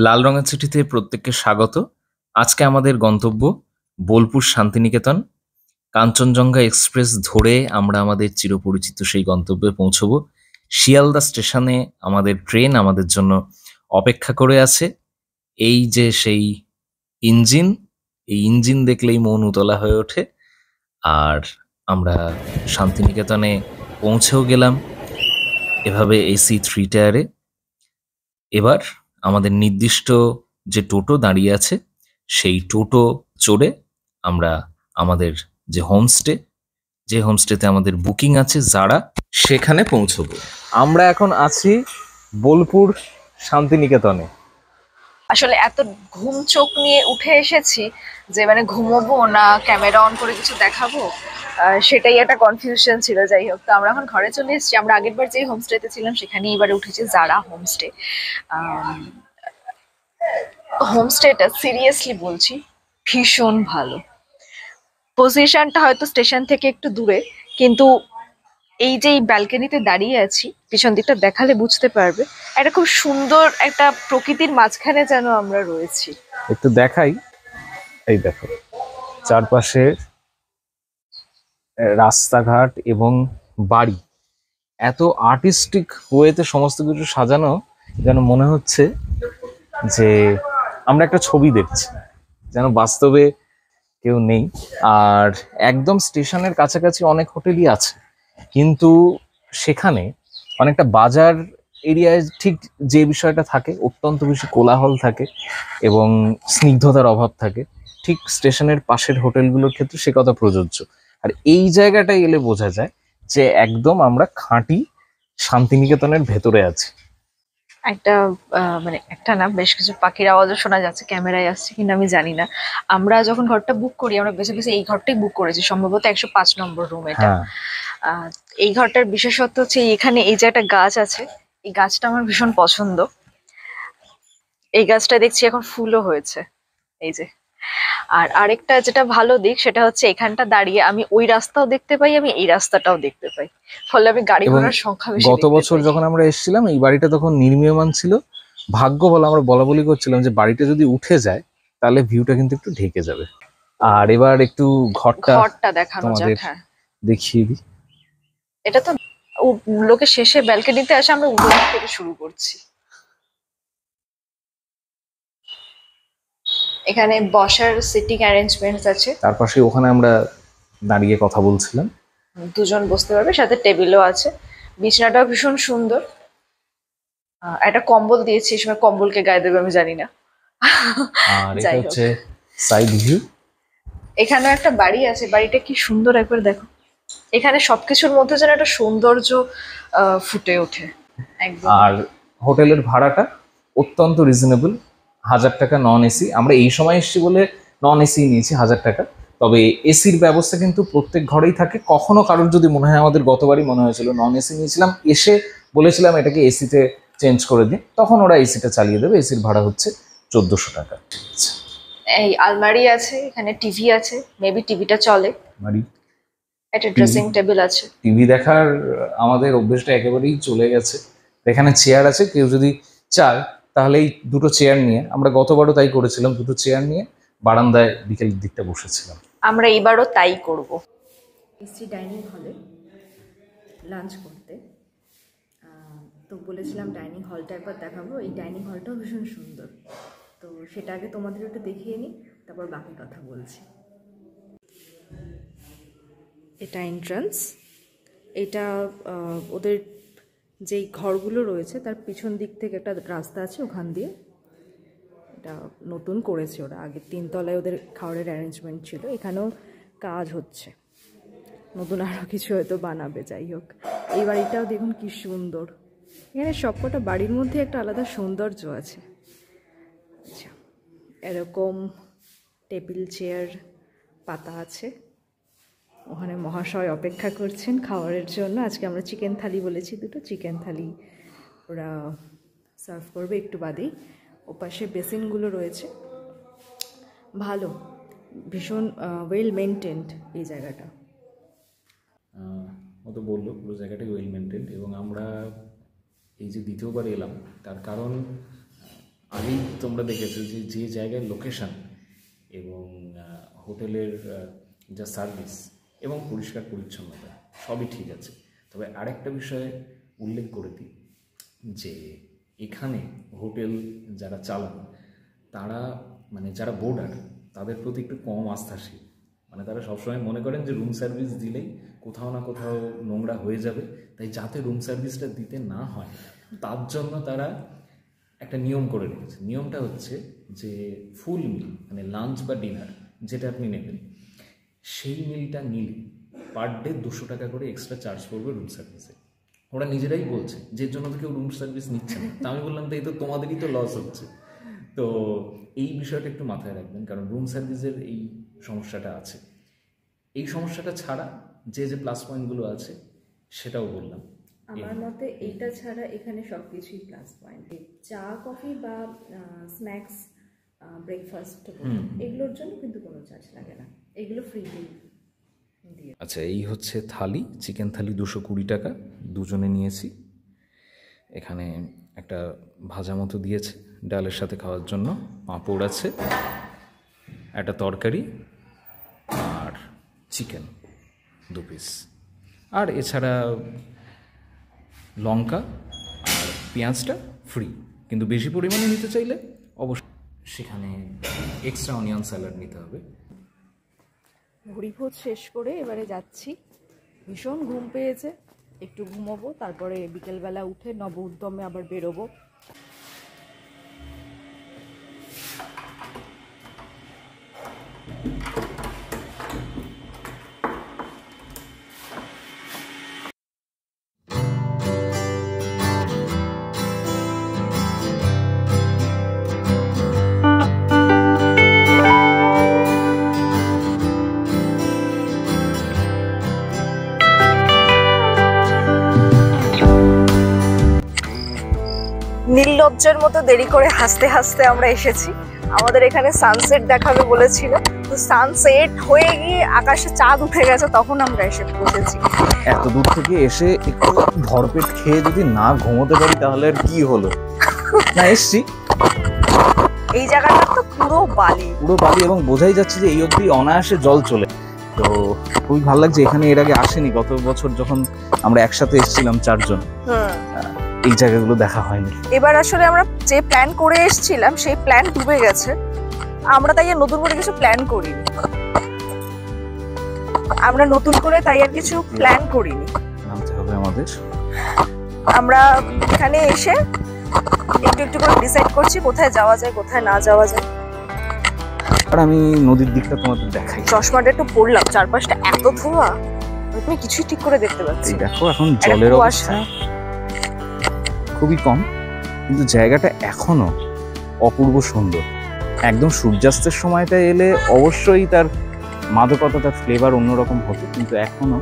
লাল রঙের চিঠিতে প্রত্যেককে স্বাগত। আজকে আমাদের গন্তব্য বোলপুর শান্তিনিকেতন। কাঞ্চনজঙ্ঘা এক্সপ্রেস ধরে আমরা আমাদের চিরপরিচিত সেই গন্তব্যে পৌঁছবো। শিয়ালদা স্টেশনে আমাদের ট্রেন আমাদের জন্য অপেক্ষা করে আছে। এই যে সেই ইঞ্জিন, এই ইঞ্জিন দেখলেই মন উতলা হয়ে ওঠে। আর আমরা শান্তিনিকেতনে পৌঁছেও গেলাম এভাবে এসি 3 টায়ারে। এবার আমাদের নির্দিষ্ট যে টোটো দাঁড়িয়ে আছে সেই টোটো চড়ে আমরা আমাদের যে হোমস্টেতে আমাদের বুকিং আছে যারা, সেখানে পৌঁছবো। আমরা এখন আছি বোলপুর শান্তিনিকেতনে। আসলে এত ঘুম চোখ নিয়ে উঠে এসেছি যে মানে ঘুমোবো না ক্যামেরা অন করে কিছু দেখাবো, সেটাই একটা কনফিউশন ছিল। যাই হোক, তো আমরা এখন ঘরে চলে এসেছি। আমরা আগের বার যে হোমস্টেতে ছিলাম সেখানেই এবারে উঠেছি, যারা হোমস্টে। হোমস্টেটা সিরিয়াসলি বলছি ভীষণ ভালো। পজিশনটা হয়তো স্টেশন থেকে একটু দূরে, কিন্তু এই যে এই ব্যালকনিতে দাঁড়িয়ে আছি, পিছন দিকটা দেখালে বুঝতে পারবে একটা খুব সুন্দর একটা প্রকৃতির মাঝখানে যেন আমরা রয়েছি। একটু দেখাই, এই দেখো চারপাশে রাস্তাঘাট এবং বাড়ি এত আর্টিস্টিক ওয়েতে সমস্ত কিছু সাজানো, যেন মনে হচ্ছে যে আমরা একটা ছবি দেখছি, যেন বাস্তবে কেউ নেই। আর একদম স্টেশনের কাছাকাছি অনেক হোটেলই আছে, কিন্তু সেখানে অনেকটা বাজার এরিয়ায় ঠিক যে বিষয়টা থাকে, অত্যন্ত বেশি কোলাহল থাকে এবং স্নিগ্ধতার অভাব থাকে, ঠিক স্টেশনের পাশের হোটেলগুলোর ক্ষেত্রে সে কথা প্রযোজ্য। আর এই জায়গাটায় এলে বোঝা যায় যে একদম আমরা খাঁটি শান্তিনিকেতনের ভেতরে আছি। একটা মানে একটা না, বেশ কিছু পাখির আওয়াজও শোনা যাচ্ছে। ক্যামেরায় আসছে কিনা আমি জানি না। আমরা যখন ঘরটা বুক করি আমরা বেছে বেছে এই ঘরটাই বুক করেছি, সম্ভবত 105 নম্বর রুম এটা। হ্যাঁ, আহ, এই ঘরটার বিশেষত্ব হচ্ছে এখানে এই যে একটা গাছ আছে, এই গাছটা আমার ভীষণ পছন্দ। এই গাছটা দেখছি এখন ফুলও হয়েছে, এই যে। আর আরেকটা যেটা ভালো দিক সেটা হচ্ছে এখানটা দাঁড়িয়ে আমি ওই রাস্তাও দেখতে পাই, আমি এই রাস্তাটাও দেখতে পাই, ফলে আমি গাড়ি এবং ঘোড়ার সংখ্যা বেশি গত দেখতে বছর পাই। যখন আমরা এসেছিলাম এই বাড়িটা তখন নির্মীয়মান ছিল। ভাগ্য বলে আমরা বলা বলি করছিলাম যে বাড়িটা যদি উঠে যায় তাহলে ভিউটা কিন্তু একটু ঢেকে যাবে। আর এবার একটু ঘরটা ঘরটা দেখানো যাক, তোমাদের হ্যাঁ। দেখিয়ে দিই। এটা তো লোকে শেষে ব্যালকনিতে আসে, আমরা উপর থেকে শুরু করছি। এখানে বসার সিটিং অ্যারেঞ্জমেন্টস আছে, তার পাশে ওখানে আমরা দাঁড়িয়ে কথা বলছিলাম। দুজন বসতে পারবে, সাথে টেবিলও আছে। বিছানাটাও ভীষণ সুন্দর। একটা কম্বল দিয়েছি, এই সময় কম্বলকে গায়ে দেবে আমি জানি না। আর এটা যাই হোক, হচ্ছে সাইড ভিউ। এখানে একটা বাড়ি আছে, বাড়িটা কি সুন্দর একবার দেখো। এখানে সবকিছুর মধ্যে যেন একটা সৌন্দর্য ফুটে ওঠে একদম। আর হোটেলের ভাড়াটা অত্যন্ত রিজনেবল, 1000 টাকা নন এসি। আমরা এই সময় এসেছি বলে নন এসি নিয়েছি 1000 টাকা। তবে এসির ব্যবস্থা কিন্তু প্রত্যেক ঘরেই থাকে। কখনো কারোর যদি মনে হয়, আমাদের গতবারই মনে হয়েছিল নন এসি নিয়েছিলাম, এসে বলেছিলাম এটাকে এসিতে চেঞ্জ করে দিন, তখন ওরা এসিটা চালিয়ে দেবে। এসির ভাড়া হচ্ছে 1400 টাকা। এই আলমারি আছে, এখানে টিভি আছে, মেবি টিভিটা চলে। বাড়ি একটা ড্রেসিং টেবিল আছে। টিভি দেখার আমাদের অভ্যেসটা একেবারেই চলে গেছে। এখানে চেয়ার আছে, কেউ যদি চায় তাহলে এই দুটো চেয়ার নিয়ে, আমরা গতবারও তাই করেছিলাম, দুটো চেয়ার নিয়ে বারান্দায় বিকেলের দিকটা বসেছিলাম। আমরা এবারও তাই করব। এসি ডাইনিং হলে লাঞ্চ করতে, তো বলেছিলাম ডাইনিং হলটা একবার দেখাবো। এই ডাইনিং হলটাও ভীষণ সুন্দর, তো সেটা আগে তোমাদের একটু দেখিয়ে নিই, তারপর বাকি কথা বলছি। এটা এন্ট্রান্স। এটা ওদের যেই ঘরগুলো রয়েছে তার পিছন দিক থেকে একটা রাস্তা আছে, ওখান দিয়ে। এটা নতুন করেছে ওরা, আগে 3 তলায় ওদের খাবারের অ্যারেঞ্জমেন্ট ছিল, এখানেও কাজ হচ্ছে, নতুন আরও কিছু হয়তো বানাবে। যাই হোক, এই বাড়িটাও দেখুন কি সুন্দর। এখানে সবকটা বাড়ির মধ্যে একটা আলাদা সৌন্দর্য আছে। আচ্ছা, এরকম টেবিল চেয়ার পাতা আছে। ওখানে মহাশয় অপেক্ষা করছেন খাবারের জন্য। আজকে আমরা চিকেন থালি বলেছি, দুটো চিকেন থালি ওরা সার্ভ করবে একটু বাদেই। ওপাশে বেসিনগুলো রয়েছে, ভালো, ভীষণ ওয়েল মেনটেন্ড এই জায়গাটা। ও তো বললো পুরো জায়গাটাই ওয়েল মেনটেন্ড। এবং আমরা এই যে দ্বিতীয়বার এলাম তার কারণ আগেই তোমরা দেখেছো যে যে জায়গায় লোকেশন এবং হোটেলের যা সার্ভিস এবং পরিষ্কার পরিচ্ছন্নতা সবই ঠিক আছে। তবে আরেকটা বিষয়ে উল্লেখ করে দিই যে এখানে হোটেল যারা চালান তারা মানে যারা বোর্ডার তাদের প্রতি একটু কম আস্থাশীল। মানে তারা সবসময় মনে করেন যে রুম সার্ভিস দিলেই কোথাও না কোথাও নোংরা হয়ে যাবে, তাই যাতে রুম সার্ভিসটা দিতে না হয় তার জন্য তারা একটা নিয়ম করে রেখেছে। নিয়মটা হচ্ছে যে ফুল মিল মানে লাঞ্চ বা ডিনার যেটা আপনি নেবেন সেই মিলটা নিলে পার ডে 200 টাকা করে এক্সট্রা চার্জ করবে রুম সার্ভিসে। ওরা নিজেরাই বলছে যে জন্য তো কেউ রুম সার্ভিস নিচ্ছে না। তা আমি বললাম তো এই তো তোমাদেরই তো লস হচ্ছে। তো এই বিষয়টা একটু মাথায় রাখবেন, কারণ রুম সার্ভিসের এই সমস্যাটা আছে। এই সমস্যাটা ছাড়া যে যে প্লাস পয়েন্টগুলো আছে সেটাও বললাম। আমার মতে এইটা ছাড়া এখানে সব কিছুই প্লাস পয়েন্ট। চা কফি বা স্ন্যাক্স ব্রেকফাস্ট এগুলোর জন্য কিন্তু কোনো চার্জ লাগে না, এগুলো ফ্রি দিয়ে। আচ্ছা, এই হচ্ছে থালি, চিকেন থালি 220 টাকা দুজনে নিয়েছি। এখানে একটা ভাজা মতো দিয়েছে ডালের সাথে খাওয়ার জন্য, পাঁপড় আছে, একটা তরকারি আর চিকেন 2 পিস, আর এছাড়া লঙ্কা আর পেঁয়াজটা ফ্রি, কিন্তু বেশি পরিমাণে নিতে চাইলে অবশ্যই সেখানে এক্সট্রা অনিয়ন স্যালাড নিতে হবে। ভোজ শেষ করে এবারে যাচ্ছি, ভীষণ ঘুম পেয়েছে, একটু ঘুমোবো, তারপরে বিকেলবেলা উঠে নব উদ্যমে আবার বেরোবো। নির্লজ্জের মতো দেরি করে হাসতে হাসতে আমরা এসেছি। আমাদের এখানে সানসেট দেখাবে বলেছিল, তো সানসেট হয়ে গিয়ে আকাশে চাঁদ উঠে গেছে, তখন আমরা এসে পৌঁছেছি। এত দূর থেকে এসে একটু ভরপেট খেয়ে যদি না ঘুমোতে পারি তাহলে আর কি হলো। না, এসছি, এই জায়গাটা তো পুরো বালি, পুরো বালি, এবং বোঝাই যাচ্ছে যে এই অবধি অনায়াসে জল চলে। তো খুবই ভালো লাগছে। এখানে এর আগে আসেনি, গত বছর যখন আমরা একসাথে এসেছিলাম 4 জন, এই জায়গাগুলো দেখা হয়নি। এবার আসলে আমরা যে প্ল্যান করে এসেছিলাম সেই প্ল্যান ডুবে গেছে, আমরা তাই আর নতুন করে কিছু প্ল্যান করিনি। নামতে হবে আমাদের। আমরা এখানে এসে একটু একটু করে ডিসাইড করছি কোথায় যাওয়া যায় কোথায় না যাওয়া যায়। আর আমি নদীর দিকটা তোমাদের দেখাই। চশমাটা একটু পড়লাম, চারপাশটা এত ধোঁয়া, আমি কিছুই ঠিক করে দেখতে পাচ্ছি। দেখো এখন জলের অবস্থা খুবই কম, কিন্তু জায়গাটা এখনো অপূর্ব সুন্দর। একদম সূর্যাস্তের সময়টা এলে অবশ্যই তার মাদকতা, তার ফ্লেভার অন্যরকম হতো, কিন্তু এখনো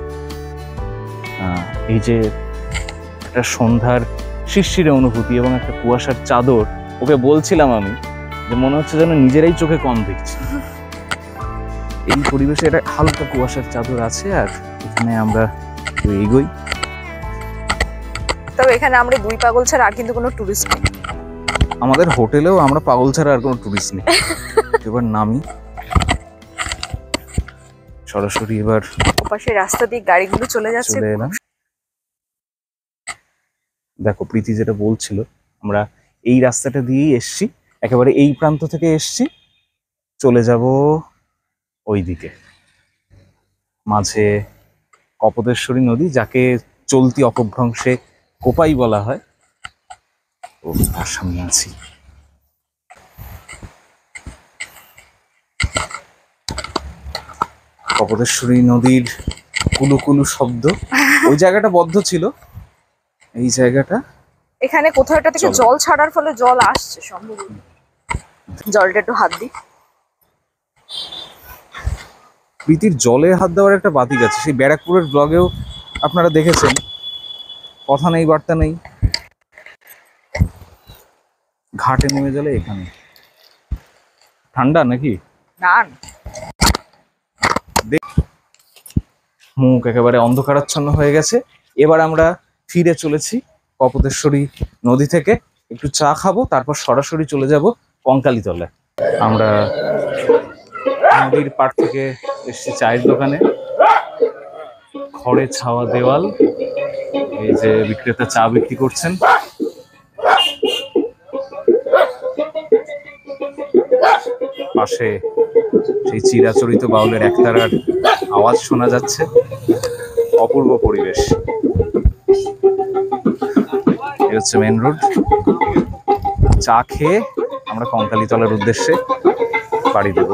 এই যে একটা সন্ধ্যার শিরশিরে অনুভূতি এবং একটা কুয়াশার চাদর, ওকে বলছিলাম আমি যে মনে হচ্ছে যেন নিজেরাই চোখে কম দেখছি। এই পরিবেশে একটা হালকা কুয়াশার চাদর আছে, আর এখানে আমরা এগোই। তবে এখানে আমরা 2 পাগল ছাড়া আর কিন্তু কোনো টুরিস্ট নেই। আমাদের হোটেলেও আমরা পাগল ছাড়া আর কোনো টুরিস্ট নেই। এবার নামি সরাসরি, এবার ওপাশে রাস্তা দিয়ে গাড়িগুলো চলে যাচ্ছে। চলে এলাম। দেখো প্রীতি যেটা বলছিল, আমরা এই রাস্তাটা দিয়েই এসছি, একেবারে এই প্রান্ত থেকে এসছি, চলে যাব ওই দিকে। মাঝে কপোতেশ্বরী নদী, যাকে চলতি অপভ্রংশে কোপাই বলা হয়, ও তার সামনে আছি। কপোতেশ্বরী নদীর কুলু কুলু শব্দ, ওই জায়গাটা বদ্ধ ছিল, এই জায়গাটা এখানে কোথাও একটা থেকে জল ছাড়ার ফলে জল আসছে সম্ভবত। জলটা একটু হাত দিই। প্রীতির জলে হাত দেওয়ার একটা বাতিক আছে, সেই ব্যারাকপুরের ব্লগেও আপনারা দেখেছেন। কথা নেই বার্তা নেই, ঘাটে নেমে গেলে এখানে ঠান্ডা নাকি না, মুখ একেবারে অন্ধকারাচ্ছন্ন হয়ে গেছে। এবার আমরা ফিরে চলেছি কপোতেশ্বরী নদী থেকে। একটু চা খাবো, তারপর সরাসরি চলে যাব কঙ্কালীতলায়। আমরা নদীর পাড় থেকে এসেছি চায়ের দোকানে। খড়ে ছাওয়া দেওয়াল, এই যে বিক্রেতা চা বিক্রি করছেন। পাশে সেই চিরাচরিত বাউলের একতারার আওয়াজ শোনা যাচ্ছে। অপূর্ব পরিবেশ। এই হচ্ছে মেন রোড। চা খেয়ে আমরা কঙ্কালীতলার উদ্দেশ্যে বাড়ি দেব।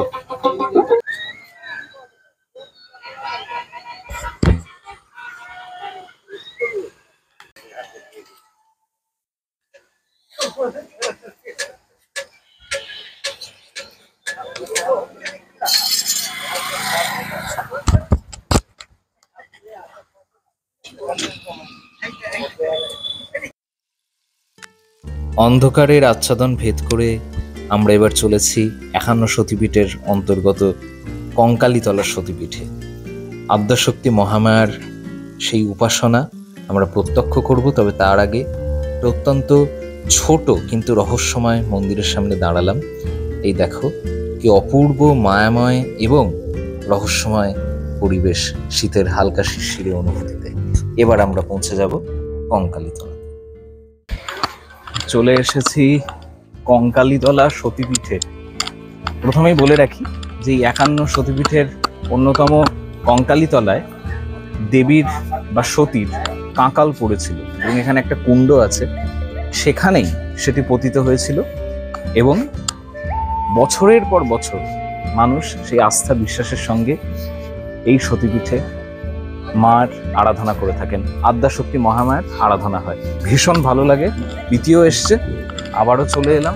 অন্ধকারের আচ্ছাদন ভেদ করে আমরা এবার চলেছি 51 সতীপীঠের অন্তর্গত কঙ্কালীতলার সতীপীঠে। আদ্যাশক্তি মহামায়ার সেই উপাসনা আমরা প্রত্যক্ষ করব। তবে তার আগে অত্যন্ত ছোট কিন্তু রহস্যময় মন্দিরের সামনে দাঁড়ালাম। এই দেখো কি অপূর্ব মায়াময় এবং রহস্যময় পরিবেশ, শীতের হালকা শিরশিরে অনুভূতিতে। এবার আমরা পৌঁছে যাব কঙ্কালীতলা। চলে এসেছি কঙ্কালীতলা সতীপীঠে। প্রথমেই বলে রাখি যে 51 সতীপীঠের অন্যতম কঙ্কালীতলায় দেবীর বা সতীর কাঁকাল পড়েছিল এবং এখানে একটা কুণ্ড আছে, সেখানেই সেটি পতিত হয়েছিল এবং বছরের পর বছর মানুষ সেই আস্থা বিশ্বাসের সঙ্গে এই সতীপীঠে মার আরাধনা করে থাকেন। আদ্যাশক্তি মহামায়ার আরাধনা হয়। ভীষণ ভালো লাগে। দ্বিতীয় এসছে, আবারও চলে এলাম।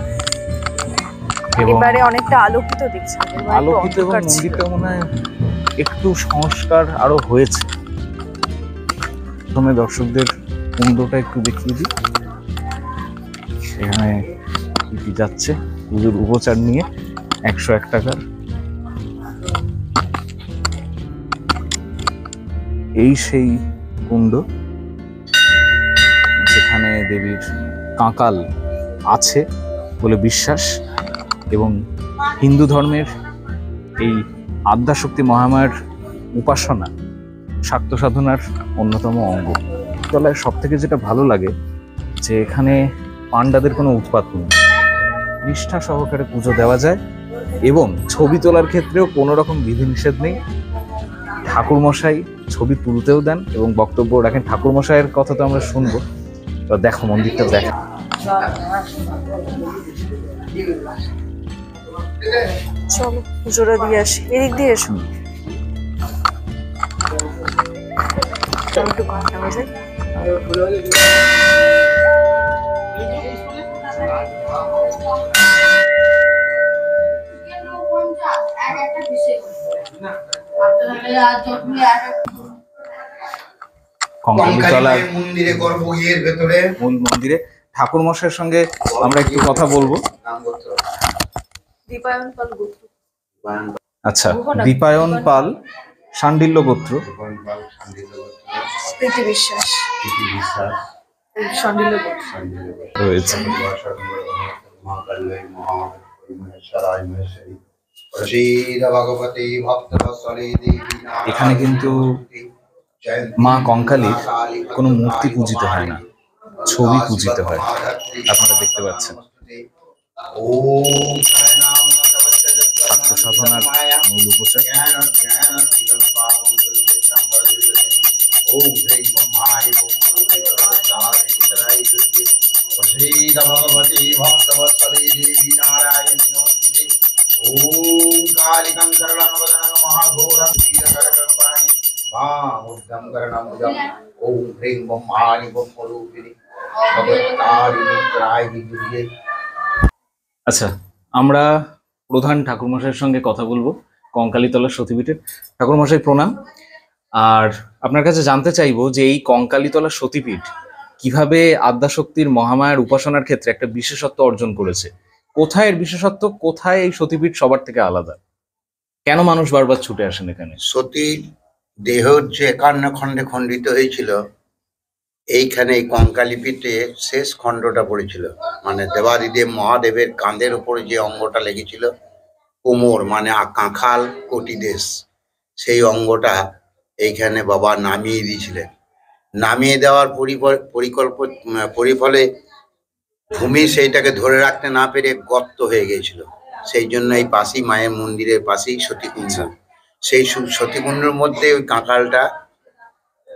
এবারে অনেকটা আলোকিত দেখছি, আলোকিত এবং মন্দিরটা মনে হয় একটু সংস্কার আরো হয়েছে। প্রথমে দর্শকদের কুণ্ডটা একটু দেখিয়ে দিই। সেখানে কি যাচ্ছে পুজোর উপচার নিয়ে 101 টাকার। এই সেই কুণ্ড যেখানে দেবীর কাঁকাল আছে বলে বিশ্বাস এবং হিন্দু ধর্মের এই আদ্যাশক্তি মহামায়ার উপাসনা শাক্ত সাধনার অন্যতম অঙ্গ। তলায় সব থেকে যেটা ভালো লাগে যে এখানে পাণ্ডাদের কোনো উৎপাত নেই, নিষ্ঠা সহকারে পুজো দেওয়া যায় এবং ছবি তোলার ক্ষেত্রেও কোনো রকম বিধিনিষেধ নেই। ঠাকুরমশাই ছবি তুলতেও দেন এবং বক্তব্য রাখেন। ঠাকুরমশাইয়ের কথা তো আমরা শুনবো। তো দেখো মন্দিরটা দেখো। চলো পুজোটা দিয়ে আসি, এদিক দিয়ে এসো। একটু ঘন্টা বাজে। কঙ্কালীতলার মন্দিরে গর্ভগৃহের ভেতরে মূল মন্দিরে ঠাকুর মশাইয়ের সঙ্গে আমরা একটু কথা বলবো। দীপায়ন পাল গোত্র। আচ্ছা, দীপায়ন পাল শাণ্ডিল্য গোত্র। প্রীতি বিশ্বাস শাণ্ডিল্য গোত্র রয়েছে। এখানে কিন্তু মা কঙ্কালীর কোনো মূর্তি পূজিত হয় না, ছবি পূজিত হয়। আপনারা দেখতে পাচ্ছেন শাক্ত সাধনার মূল উপচার। ভগবতী ভক্তবৎসলে দেবী নারায়ণী নমস্তুতে। ওম কালিকং করলং বদনং মহাঘোরং ক্ষীরকরকর্পাণি ভামুদ্যং করণমুদং। ওম হ্রিং বম মহানি বম স্বরূপিণী ভগবতারিণী ত্রায়িণী দুর্গে। আচ্ছা, আমরা প্রধান ঠাকুরমশাইয়ের সঙ্গে কথা বলবো কঙ্কালীতলা সতীপীঠের। ঠাকুরমশাই প্রণাম। আর আপনার কাছে জানতে চাইবো যে এই কঙ্কালীতলা সতীপীঠ কিভাবে আদ্যাশক্তির মহামায়ার উপাসনার ক্ষেত্রে একটা বিশেষত্ব অর্জন করেছে। কোথায় এর বিশেষত্ব, কোথায় এই সতীপীঠ সবার থেকে আলাদা, কেন মানুষ বারবার ছুটে আসেন এখানে? সতীর দেহ যে 51 খণ্ডে খণ্ডিত হয়েছিল, এইখানে এই কঙ্কালিপিতে শেষ খণ্ডটা পড়েছিল, মানে দেবাদিদেব মহাদেবের কাঁধের উপরে যে অঙ্গটা লেগেছিল, কোমর মানে কাঁখাল কটিদেশ, সেই অঙ্গটা এইখানে বাবা নামিয়ে দিয়েছিলেন। নামিয়ে দেওয়ার পরিফলে ভূমি সেইটাকে ধরে রাখতে না পেরে গর্ত হয়ে গিয়েছিল। সেই জন্য এই পাশেই মায়ের মন্দিরের পাশেই সতীকুণ্ড, সেই সতীকুণ্ডের মধ্যে ওই কাঁকালটা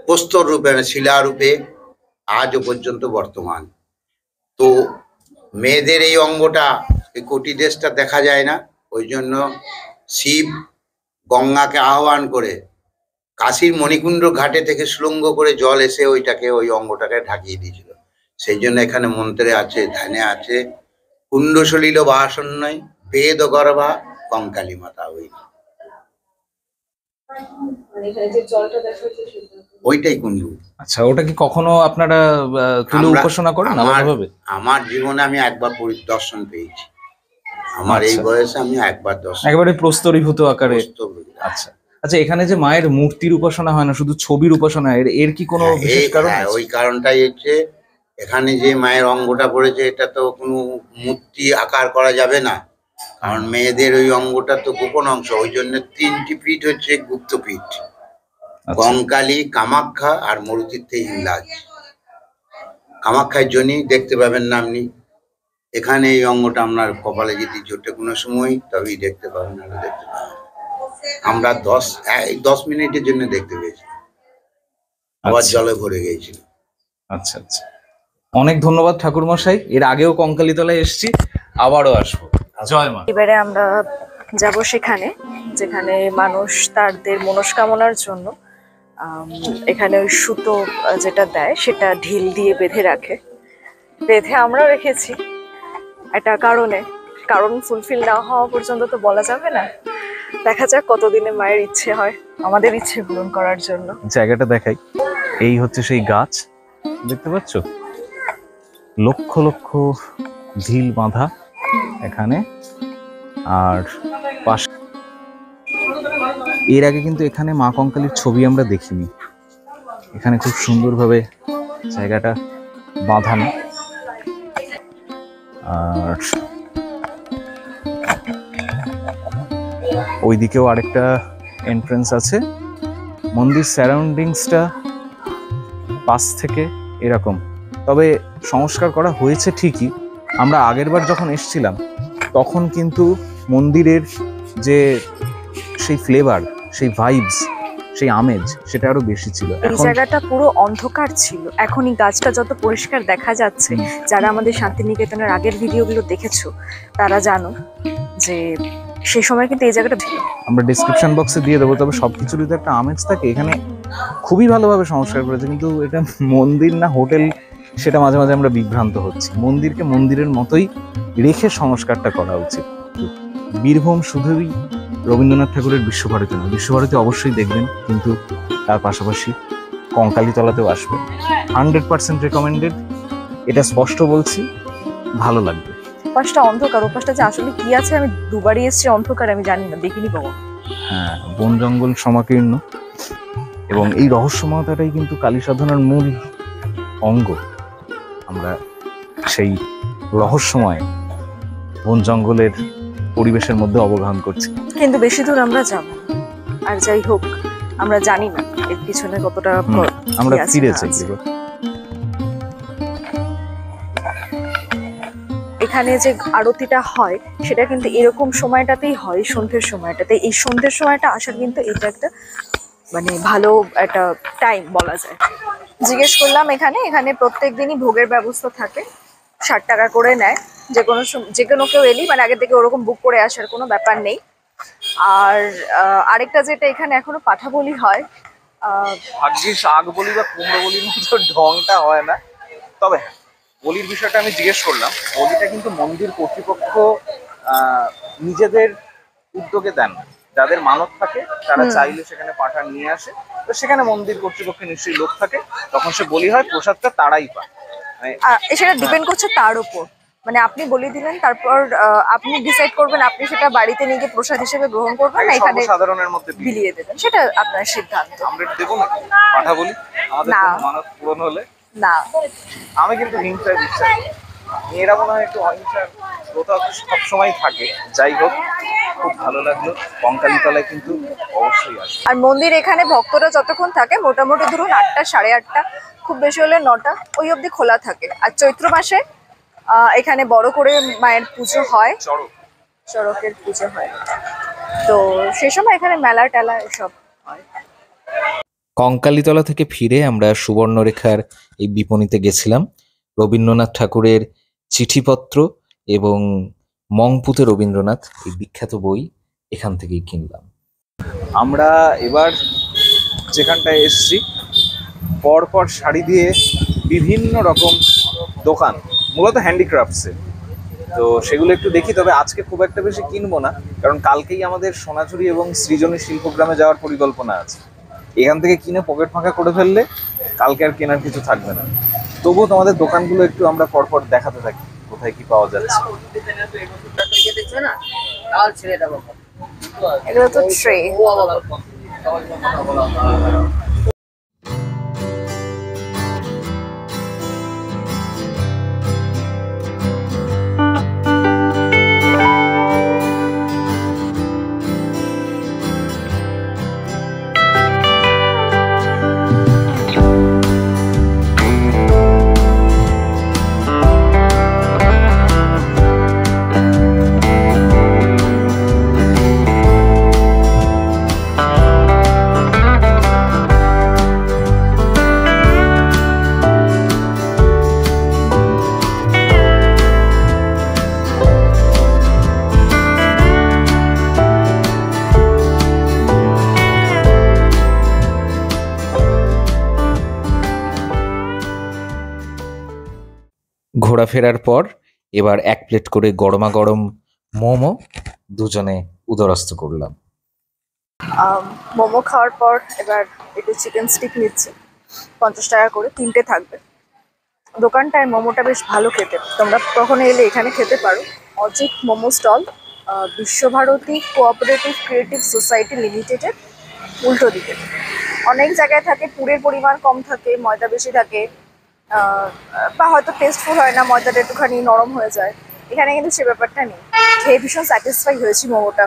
প্রস্তর রূপে শিলারূপে আজও পর্যন্ত বর্তমান। তো মেয়েদের এই অঙ্গটা, এই কটিদেশটা দেখা যায় না, ওই জন্য শিব গঙ্গাকে আহ্বান করে কাশীর মণিকুণ্ড ঘাটে থেকে সুড়ঙ্গ করে জল এসে ওই অঙ্গটাকে ঢাকিয়ে দিয়েছিল। সেই জন্য এখানে মন্ত্রে আছে, ধ্যানে আছে, কুণ্ড সলিল বাসন্নয় বেদ গর্ভা কঙ্কালী মাতা ওই, ওইটাই কুণ্ডু। আচ্ছা, ওটা কি কখনো আপনারা তুলে উপাসনা করেন আলাদাভাবে? আমার জীবনে আমি একবার পরিদর্শন পেয়েছি, আমার এই বয়সে আমি একবার দর্শন, একেবারে প্রস্তরীভূত আকারে। আচ্ছা আচ্ছা, এখানে যে মায়ের মূর্তির উপাসনা হয় না, শুধু ছবির উপাসনা, এর কি কোনো বিশেষ কারণ? ওই কারণটাই হচ্ছে, এখানে যে মায়ের অঙ্গটা পড়েছে এটা তো কোনো মূর্তি আকার করা যাবে না, কারণ মেয়েদের ওই অঙ্গটা তো গোপন অংশ। ওই জন্য 3টি পীঠ হচ্ছে গুপ্তপীঠ, কঙ্কালী, কামাখ্যা আর মরুতীর্থে হিংলাজ। কামাখ্যার জন্যই দেখতে পাবেন না আপনি, এখানে এই অঙ্গটা আপনার কপালে যদি জোটে কোনো সময় তবেই দেখতে পাবেন, আরো দেখতে পাবেন। আমরা 10 মিনিটের জন্য দেখতে পেয়েছি, আবার জলে ভরে গিয়েছিল। আচ্ছা আচ্ছা, অনেক ধন্যবাদ ঠাকুর মশাই। এর আগেও কঙ্কালীতলায় এসেছি, আবারও আসবো। জয় মা। এবারে আমরা যাব সেখানে যেখানে মানুষ তাদের মনস্কামনার জন্য এখানে ওই সুতো যেটা দেয় সেটা ঢিল দিয়ে বেঁধে রাখে। বেঁধে আমরা রেখেছি একটা কারণ ফুলফিল না হওয়া পর্যন্ত তো বলা যাবে না। দেখা যাক কতদিনে মায়ের ইচ্ছে হয় আমাদের ইচ্ছে পূরণ করার জন্য। জায়গাটা দেখাই, এই হচ্ছে সেই গাছ, দেখতে পাচ্ছ, লক্ষ লক্ষ ঢিল বাঁধা এখানে। আর পাশে, এর আগে কিন্তু এখানে মা কঙ্কালীর ছবি আমরা দেখিনি। এখানে খুব সুন্দরভাবে জায়গাটা বাঁধানো। আর ওইদিকেও আরেকটা এন্ট্রেন্স আছে। মন্দির সারাউন্ডিংসটা পাশ থেকে এরকম, তবে সংস্কার করা হয়েছে ঠিকই। আমরা আগেরবার যখন এসেছিলাম তখন কিন্তু মন্দিরের যে সেই ফ্লেভার, সেই ভাইবস, সেই আমেজ, সেটা আরো বেশি ছিল। এই জায়গাটা পুরো অন্ধকার ছিল, এখন এই গাছটা যত পরিষ্কার দেখা যাচ্ছে। যারা আমাদের শান্তিনিকেতনের আগের ভিডিওগুলো দেখেছো তারা জানো যে সেই সময় কিন্তু এই জায়গাটা, আমরা ডেসক্রিপশন বক্সে দিয়ে দেবো। তবে সবকিছুরই তো একটা আমেজ থাকে। এখানে খুবই ভালোভাবে সংস্কার করেছে, কিন্তু এটা মন্দির না হোটেল সেটা মাঝে মাঝে আমরা বিভ্রান্ত হচ্ছি। মন্দিরকে মন্দিরের মতোই রেখে সংস্কারটা করা উচিত। বীরভূম শুধুই রবীন্দ্রনাথ ঠাকুরের বিশ্বভারতী নয়, বিশ্বভারতী অবশ্যই দেখবেন, কিন্তু তার পাশাপাশি কঙ্কালীতলাতেও আসবেন। 100% রেকমেন্ডেড, এটা স্পষ্ট বলছি, ভালো লাগবে। পাশটা অন্ধকার, ও পাশটা যে আসলে কি আছে, আমি দুবারই এসেছি অন্ধকার, আমি জানি না, দেখিনি বাবা। হ্যাঁ, বন জঙ্গল সমাকীর্ণ, এবং এই রহস্যময়তাটাই কিন্তু কালী সাধনার মূল অঙ্গ। আমরা সেই রহস্যময় বন জঙ্গলের পরিবেশের মধ্যে অবগাহন করছি, কিন্তু বেশি দূর আমরা যাব। আর যাই হোক, আমরা জানি না এর পিছনে কতটা আমরা ফিরে চাই। এখানে যে আরতিটা হয় সেটা কিন্তু এরকম সময়টাতেই হয়, সন্ধ্যের সময়টাতে। এই সন্ধ্যের সময়টা আসার কিন্তু এটা একটা মানে ভালো একটা টাইম বলা যায়। জিজ্ঞেস করলাম এখানে প্রত্যেক দিনই ভোগের ব্যবস্থা থাকে, 60 টাকা করে নেয়। যে কোনো কেউ এলি, মানে আগে থেকে ওরকম বুক করে আসার কোনো ব্যাপার নেই। আর আরেকটা যেটা এখানে এখনো পাঠা বলি হয়, ভাগ্যিস আগ বলি বা কুমড়ো বলির মতো ঢংটা হয় না। তবে বলির বিষয়টা আমি জিজ্ঞেস করলাম, বলিটা কিন্তু মন্দির কর্তৃপক্ষ নিজেদের উদ্যোগে দেন। যাদের মানত থাকে তারা চাইলে সেখানে পাঠা নিয়ে আসে, তো সেখানে মন্দির কর্তৃপক্ষের নিশ্চয়ই লোক থাকে, তখন সে বলি হয়, প্রসাদটা তারাই পায়। সেটা ডিপেন্ড করছে তার উপর। মানে আপনি বলে দিলেন, তারপর আপনি ডিসাইড করবেন আপনি সেটা বাড়িতে নিয়ে গিয়ে প্রসাদ হিসেবে গ্রহণ করবেন না এখানে সাধারণের মধ্যে বিলিয়ে দেবেন, সেটা আপনার সিদ্ধান্ত। আমরা দেবো না পাঠা বলি, আমাদের মানত পূরণ হলে না, আমি কিন্তু হিংসায় বিশ্বাস করি। মেয়েরা মনে হয় একটু অহিংসার প্রথা সবসময় থাকে। যাই হোক, খুব ভালো লাগলো। কঙ্কালীতলায় কিন্তু অবশ্যই আসবে। আর মন্দির এখানে ভক্তরা যতক্ষণ থাকে মোটামুটি ধরুন 8টা, 8:30, খুব বেশি হলে 9টা ওই অবধি খোলা থাকে। আর চৈত্র মাসে এখানে বড় করে মায়ের পুজো হয়, চড়কের পুজো হয়, তো সে সময় এখানে মেলা টেলা এসব হয়। কঙ্কালীতলা থেকে ফিরে আমরা সুবর্ণরেখার এই বিপণীতে গেছিলাম। রবীন্দ্রনাথ ঠাকুরের চিঠিপত্র এবং মংপুতে রবীন্দ্রনাথ, এই বিখ্যাত বই এখান থেকেই কিনলাম। আমরা এবার যেখানটায় এসছি, পরপর শাড়ি দিয়ে বিভিন্ন রকম দোকান, মূলত হ্যান্ডিক্রাফটসের, তো সেগুলো একটু দেখি। তবে আজকে খুব একটা বেশি কিনবো না, কারণ কালকেই আমাদের সোনাঝুরি এবং সৃজনী শিল্পগ্রামে যাওয়ার পরিকল্পনা আছে। এখান থেকে কিনে পকেট ফাঁকা করে ফেললে কালকে আর কেনার কিছু থাকবে না। তবুও তোমাদের দোকানগুলো একটু আমরা পরপর দেখাতে থাকি, কোথায় কি পাওয়া যাচ্ছে। এগুলো তো ট্রে। ঘোরাফেরার পর এবার 1 প্লেট করে গরমা গরম মোমো দুজনে উদরস্থ করলাম। মোমো খাওয়ার পর এবার একটু চিকেন স্টিক নিচ্ছি, 50 টাকা করে 3টে থাকবে। দোকানটায় মোমোটা বেশ ভালো খেতে, তোমরা কখনো এলে এখানে খেতে পারো। Ajit momo stall, Visva Bharati cooperative creative society লিমিটেডের উল্টো দিকে। অনেক জায়গায় থাকে পুরের পরিমাণ কম থাকে, ময়দা বেশি থাকে, বা হয়তো টেস্টফুল হয় না, ময়দাটা একটুখানি নরম হয়ে যায়। এখানে কিন্তু সে ব্যাপারটা নেই। খেয়ে ভীষণ স্যাটিসফাই হয়েছি মোমোটা।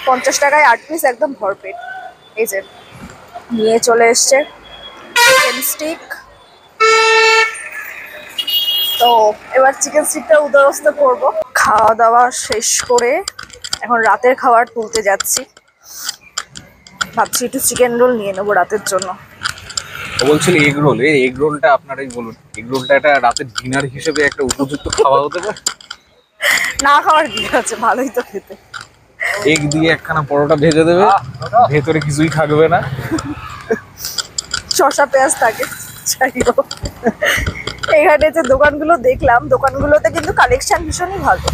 50 টাকায় 8 পিস, একদম ভরপেট। এই যে নিয়ে চলে এসছে চিকেন স্টিক। তো এবার চিকেন স্টিকটা উদরস্থ করব। খাওয়া দাওয়া শেষ করে এখন রাতের খাবার তুলতে যাচ্ছি। ভাবছি একটু চিকেন রোল নিয়ে নেবো রাতের জন্য। ও বলছিল এগ রোল। এগ রোলটা আপনারাই বলুন, এগ রোলটা একটা রাতের ডিনার হিসেবে একটা উপযুক্ত খাওয়া হতে পারে? না খাওয়ার কি আছে, ভালোই তো খেতে। এগ দিয়ে একখানা পরোটা ভেজে দেবে, ভেতরে কিছুই থাকবে না, শসা পেঁয়াজ থাকে। যাই হোক, এখানে যে দোকানগুলো দেখলাম, দোকানগুলোতে কিন্তু কালেকশন ভীষণই ভালো।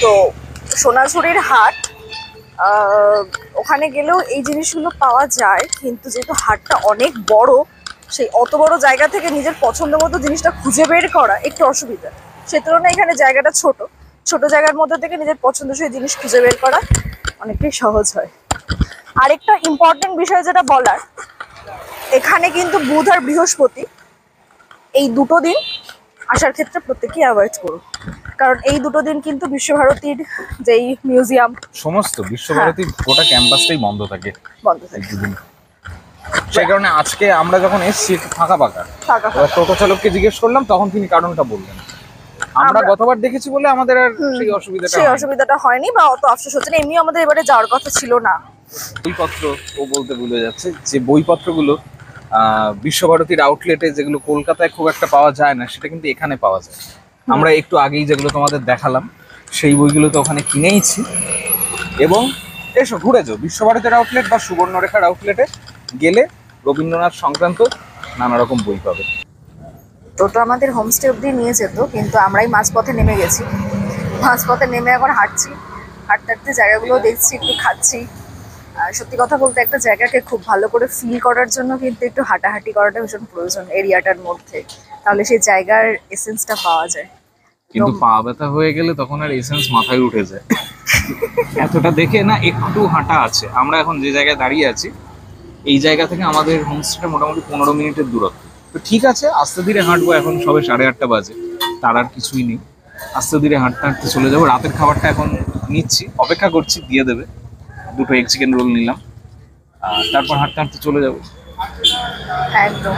তো সোনাঝুরির হাট, ওখানে গেলেও এই জিনিসগুলো পাওয়া যায়, কিন্তু যেহেতু হাটটা অনেক বড়, সেই অত বড় জায়গা থেকে নিজের পছন্দ মতো জিনিসটা খুঁজে বের করা একটু অসুবিধা। সে তুলনায় এখানে জায়গাটা ছোট, ছোট জায়গার মধ্যে থেকে নিজের পছন্দসই জিনিস খুঁজে বের করা অনেকটাই সহজ হয়। আরেকটা ইম্পর্টেন্ট বিষয় যেটা বলার, এখানে কিন্তু বুধ আর বৃহস্পতি এই দুটো দিন আসার ক্ষেত্রে প্রত্যেকেই অ্যাভয়েড করুন, কারণ এই দুটো দিন কিন্তু বিশ্বভারতীর যেই মিউজিয়াম, সমস্ত বিশ্বভারতীর গোটা ক্যাম্পাসটাই বন্ধ থাকে বন্ধ থাকে। দুদিন। সেই কারণে আজকে আমরা যখন এসেছি একটু ফাঁকা ফাঁকা। ফাঁকা এবার টোটো চালককে জিজ্ঞেস করলাম, তখন তিনি কারণটা বললেন। আমরা গতবার দেখেছি বলে আমাদের আর সেই অসুবিধাটা হয়নি, বা অত আফসোস হচ্ছে না। এমনি আমাদের এবারে যাওয়ার কথা ছিল না। বইপত্র ও বলতে ভুলে যাচ্ছে, যে বইপত্রগুলো বিশ্বভারতীর আউটলেটে যেগুলো কলকাতায় খুব একটা পাওয়া যায় না, সেটা কিন্তু এখানে পাওয়া যায়। আমরা একটু আগেই যেগুলো তোমাদের দেখালাম সেই বইগুলো তো ওখানে কিনেইছি। এবং এসো ঘুরে যাও, বিশ্বভারতীর আউটলেট বা সুবর্ণরেখার আউটলেটে গেলে রবীন্দ্রনাথ সংক্রান্ত নানা রকম বই পাবে। টোটো আমাদের হোমস্টে অবধি নিয়ে যেত, কিন্তু আমরাই মাঝপথে নেমে গেছি। মাঝপথে নেমে এখন হাঁটছি, হাঁটতে হাঁটতে জায়গাগুলো দেখছি, একটু খাচ্ছি। সত্যি কথা বলতে একটা জায়গাকে খুব ভালো করে ফিল করার জন্য কিন্তু একটু হাঁটাহাঁটি করাটা ভীষণ প্রয়োজন এরিয়াটার মধ্যে, তাহলে সেই জায়গার এসেন্সটা পাওয়া যায়। কিন্তু পা ব্যথা হয়ে গেলে তখন আর এসেন্স মাথায় উঠে যায়। এতটা দেখে না একটু হাঁটা আছে। আমরা এখন যে জায়গায় দাঁড়িয়ে আছি এই জায়গা থেকে আমাদের হোমস্টেটা মোটামুটি 15 মিনিটের দূরত্ব। তো ঠিক আছে, আস্তে ধীরে হাঁটবো, এখন সবে 8:30 বাজে, তার আর কিছুই নেই, আস্তে ধীরে হাঁটতে হাঁটতে চলে যাবো। রাতের খাবারটা এখন নিচ্ছি, অপেক্ষা করছি, দিয়ে দেবে। 2 এগ চিকেন রোল নিলাম, আর তারপর হাঁটতে হাঁটতে চলে যাবো। একদম,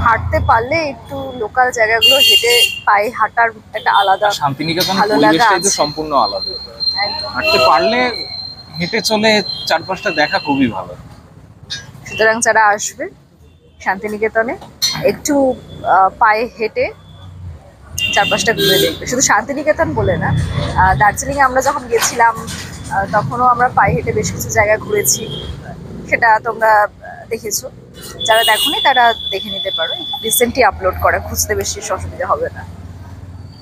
হাঁটতে পারলে একটু লোকাল জায়গাগুলো হেঁটে পায়ে হাঁটার একটা আলাদা শান্তিনিকেতনের ভালো লাগা পরিবেশটাই তো আছে। সম্পূর্ণ আলাদা। একদম। হাঁটতে পারলে হেঁটে চলে চারপাশটা দেখা খুবই ভালো। সুতরাং যারা আসবে শান্তিনিকেতনে একটু পায়ে হেঁটে চারপাশটা ঘুরে দেখবে। শুধু শান্তিনিকেতন বলে না, দার্জিলিংয়ে আমরা যখন গেছিলাম তখনও আমরা পায়ে হেঁটে বেশ কিছু জায়গা ঘুরেছি, সেটা তোমরা দেখেছো। যারা দেখোনি তারা দেখে নিতে পারো, রিসেন্টলি আপলোড করা, খুঁজতে বেশি অসুবিধা হবে না।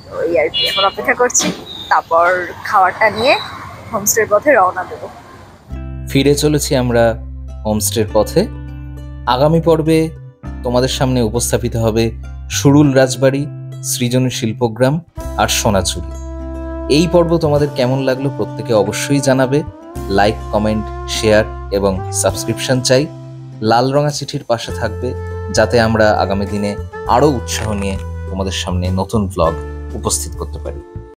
তো এই আর কি, এখন অপেক্ষা করছি, তারপর খাবারটা নিয়ে হোমস্টের পথে রওনা দেবো। ফিরে চলেছি আমরা হোমস্টের পথে। আগামী পর্বে তোমাদের সামনে উপস্থাপিত হবে সুরুল রাজবাড়ি, সৃজনী শিল্পগ্রাম আর সোনাঝুরি। এই পর্ব তোমাদের কেমন লাগলো প্রত্যেকে অবশ্যই জানাবে। লাইক, কমেন্ট, শেয়ার এবং সাবস্ক্রিপশন চাই। লাল রঙা চিঠির পাশে থাকবে, যাতে আমরা আগামী দিনে আরও উৎসাহ নিয়ে তোমাদের সামনে নতুন ব্লগ উপস্থিত করতে পারি।